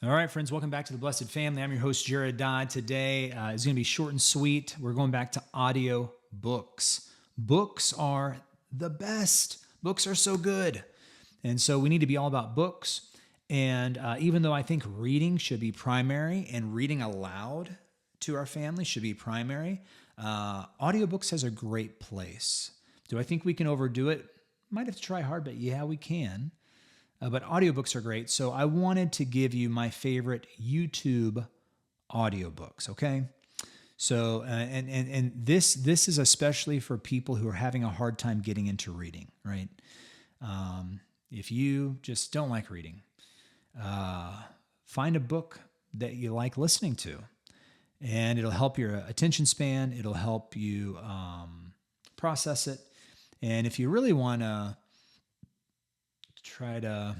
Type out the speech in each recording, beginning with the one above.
All right, friends, welcome back to the Blessed Family. I'm your host, Jared Dodd. Today is going to be short and sweet. We're going back to audio books. Books are the best. Books are so good. And so we need to be all about books. And even though I think reading should be primary and reading aloud to our family should be primary, audiobooks has a great place. Do I think we can overdo it? Might have to try hard, but yeah, we can. But audiobooks are great. So I wanted to give you my favorite YouTube audiobooks, okay? So, and this is especially for people who are having a hard time getting into reading, right? If you just don't like reading, find a book that you like listening to, and it'll help your attention span. It'll help you process it. And if you really want to try to,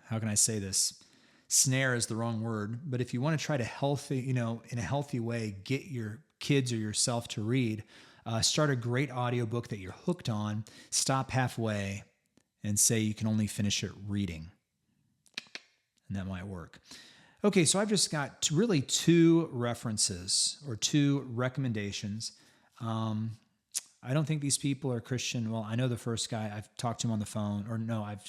how can I say this? Snare is the wrong word, but if you want to try to in a healthy way, get your kids or yourself to read, start a great audiobook that you're hooked on, stop halfway and say you can only finish it reading. And that might work. Okay, so I've just got really two references or two recommendations. I don't think these people are Christian. Well, I know the first guy. I've talked to him on the phone, or no, I've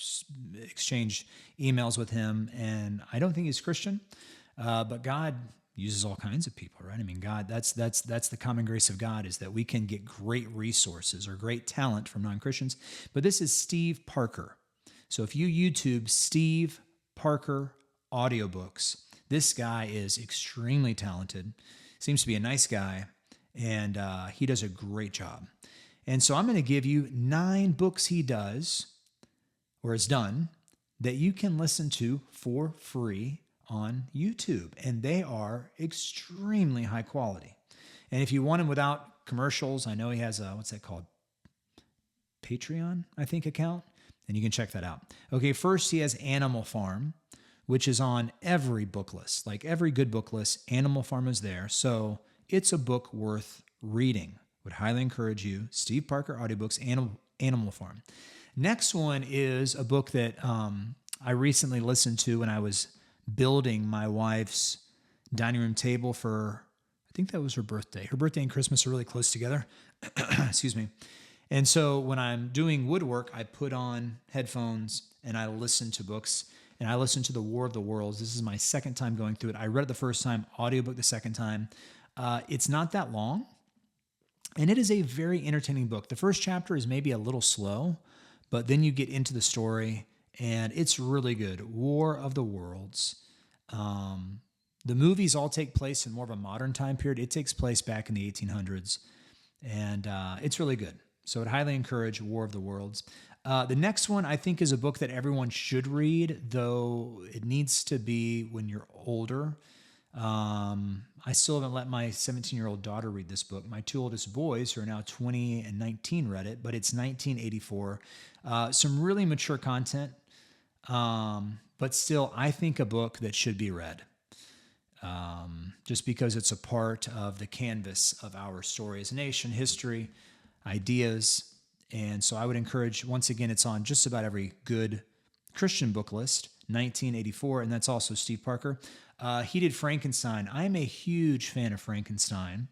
exchanged emails with him, and I don't think he's Christian. But God uses all kinds of people, right? I mean, God, that's the common grace of God, is that we can get great resources or great talent from non-Christians. But this is Steve Parker. So if you YouTube Steve Parker audiobooks, this guy is extremely talented, seems to be a nice guy, and he does a great job. And so I'm going to give you 9 books he does or has done that you can listen to for free on YouTube. And they are extremely high quality. And if you want them without commercials, I know he has a, what's that called? Patreon, I think, account. And you can check that out. Okay, first he has Animal Farm, which is on every book list. Like every good book list, Animal Farm is there. So it's a book worth reading. Would highly encourage you. Steve Parker audiobooks, Animal Farm. Next one is a book that I recently listened to when I was building my wife's dining room table for, I think that was her birthday. Her birthday and Christmas are really close together. Excuse me. And so when I'm doing woodwork, I put on headphones and I listen to books. And I listened to The War of the Worlds. This is my second time going through it. I read it the first time, audiobook the second time. It's not that long. And it is a very entertaining book. The first chapter is maybe a little slow, but then you get into the story, and it's really good. War of the Worlds. The movies all take place in more of a modern time period. It takes place back in the 1800s, and it's really good. So I'd highly encourage War of the Worlds. The next one, I think, is a book that everyone should read, though it needs to be when you're older. I still haven't let my 17-year-old daughter read this book. My 2 oldest boys, who are now 20 and 19, read it, but it's 1984. Some really mature content, but still, I think a book that should be read, just because it's a part of the canvas of our story as a nation, history, ideas. And so I would encourage, once again, it's on just about every good Christian book list, 1984, and that's also Steve Parker. He did Frankenstein. I'm a huge fan of Frankenstein.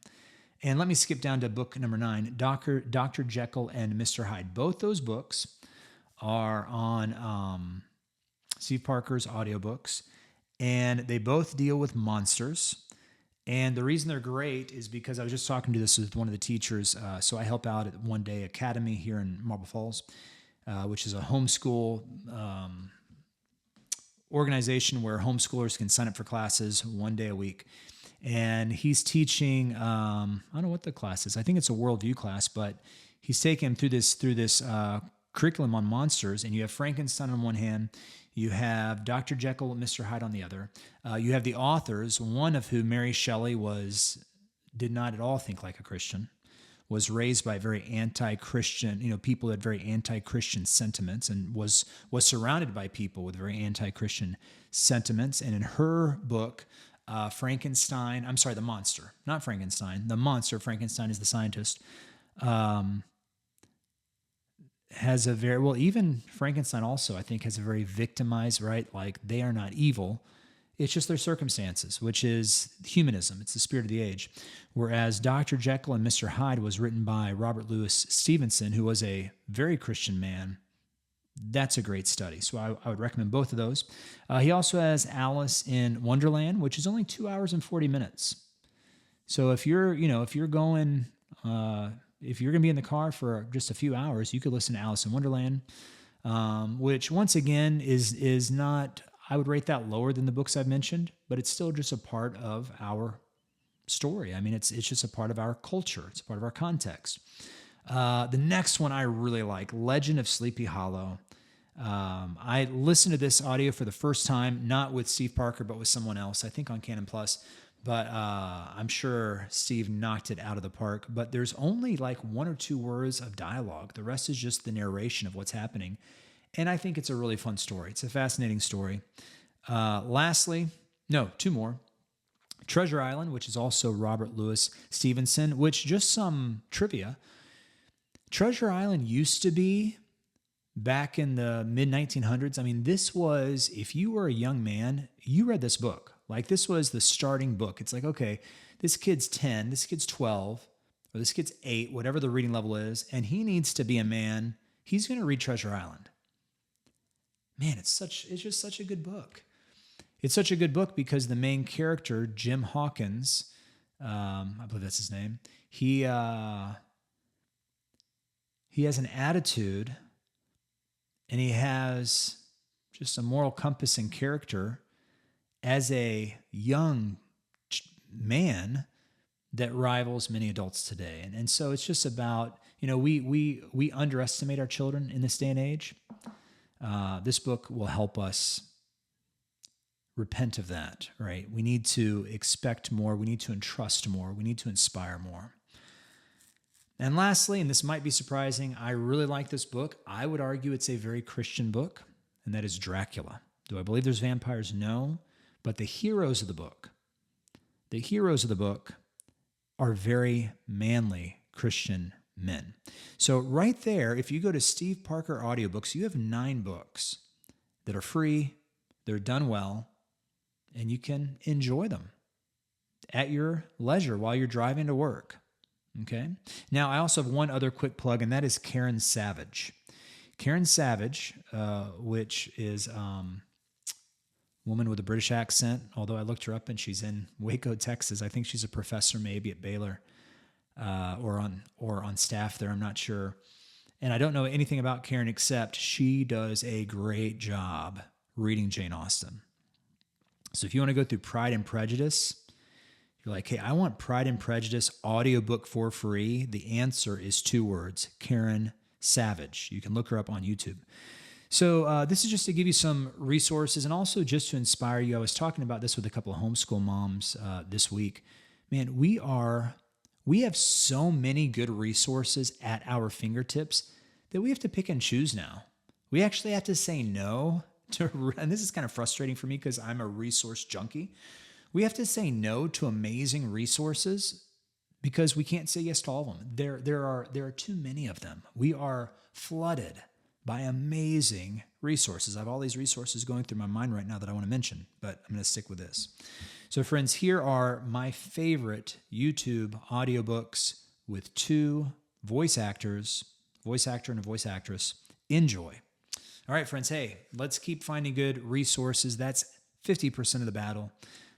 And let me skip down to book number 9, Dr. Jekyll and Mr. Hyde. Both those books are on Steve Parker's audiobooks, and they both deal with monsters. And the reason they're great is because I was just talking to this with one of the teachers. So I help out at One Day Academy here in Marble Falls, which is a homeschool organization where homeschoolers can sign up for classes 1 day a week. And he's teaching, I don't know what the class is. I think it's a worldview class, but he's taking him through this curriculum on monsters. And you have Frankenstein on one hand, you have Dr. Jekyll and Mr. Hyde on the other. You have the authors, one of whom, Mary Shelley, did not at all think like a Christian, was raised by very anti-Christian, people that had very anti-Christian sentiments, and was surrounded by people with very anti-Christian sentiments. And in her book, Frankenstein, I'm sorry, the monster, not Frankenstein, the monster, Frankenstein is the scientist, has a very, even Frankenstein also, I think, has a very victimized, right? Like, they are not evil. It's just their circumstances, which is humanism. It's the spirit of the age. Whereas Dr. Jekyll and Mr. Hyde was written by Robert Louis Stevenson, who was a very Christian man. That's a great study. So I would recommend both of those. He also has Alice in Wonderland, which is only 2 hours and 40 minutes. So if you're going to be in the car for just a few hours, you could listen to Alice in Wonderland, which once again is not, I would rate that lower than the books I've mentioned, but it's still just a part of our story. I mean, it's just a part of our culture. It's a part of our context. The next one I really like, Legend of Sleepy Hollow. I listened to this audio for the first time, not with Steve Parker, but with someone else, I think on Canon Plus. But I'm sure Steve knocked it out of the park. But there's only like 1 or 2 words of dialogue. The rest is just the narration of what's happening. And I think it's a really fun story. It's a fascinating story. Lastly, 2 more. Treasure Island, which is also Robert Louis Stevenson, which, just some trivia, Treasure Island used to be, back in the mid-1900s, I mean, this was, if you were a young man, you read this book. Like, this was the starting book. It's like, okay, this kid's 10, this kid's 12, or this kid's 8, whatever the reading level is, and he needs to be a man. He's going to read Treasure Island. Man, it's just such a good book. It's such a good book because the main character, Jim Hawkins, I believe that's his name, he has an attitude, and he has just a moral compass and character as a young man that rivals many adults today. And so it's just about, we underestimate our children in this day and age. This book will help us repent of that, right? We need to expect more. We need to entrust more. We need to inspire more. And lastly, and this might be surprising, I really like this book. I would argue it's a very Christian book, and that is Dracula. Do I believe there's vampires? No. But the heroes of the book are very manly Christian men. So right there, if you go to Steve Parker Audiobooks, you have 9 books that are free, they're done well, and you can enjoy them at your leisure while you're driving to work. Okay? Now, I also have one other quick plug, and that is Karen Savage. Karen Savage, which is woman with a British accent, although I looked her up and she's in Waco, Texas. I think she's a professor maybe at Baylor or on staff there. I'm not sure. And I don't know anything about Karen except she does a great job reading Jane Austen. So if you want to go through Pride and Prejudice, you're like, hey, I want Pride and Prejudice audiobook for free. The answer is 2 words, Karen Savage. You can look her up on YouTube. So this is just to give you some resources and also just to inspire you. I was talking about this with a couple of homeschool moms this week. Man, we have so many good resources at our fingertips that we have to pick and choose now. We actually have to say no to, and this is kind of frustrating for me because I'm a resource junkie. We have to say no to amazing resources because we can't say yes to all of them. There are too many of them. We are flooded by amazing resources. I have all these resources going through my mind right now that I want to mention, but I'm going to stick with this. So friends, here are my favorite YouTube audiobooks with 2 voice actors, voice actor and a voice actress. Enjoy. All right, friends, hey, let's keep finding good resources. That's 50% of the battle.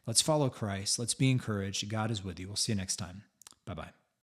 Let's follow Christ. Let's be encouraged. God is with you. We'll see you next time. Bye-bye.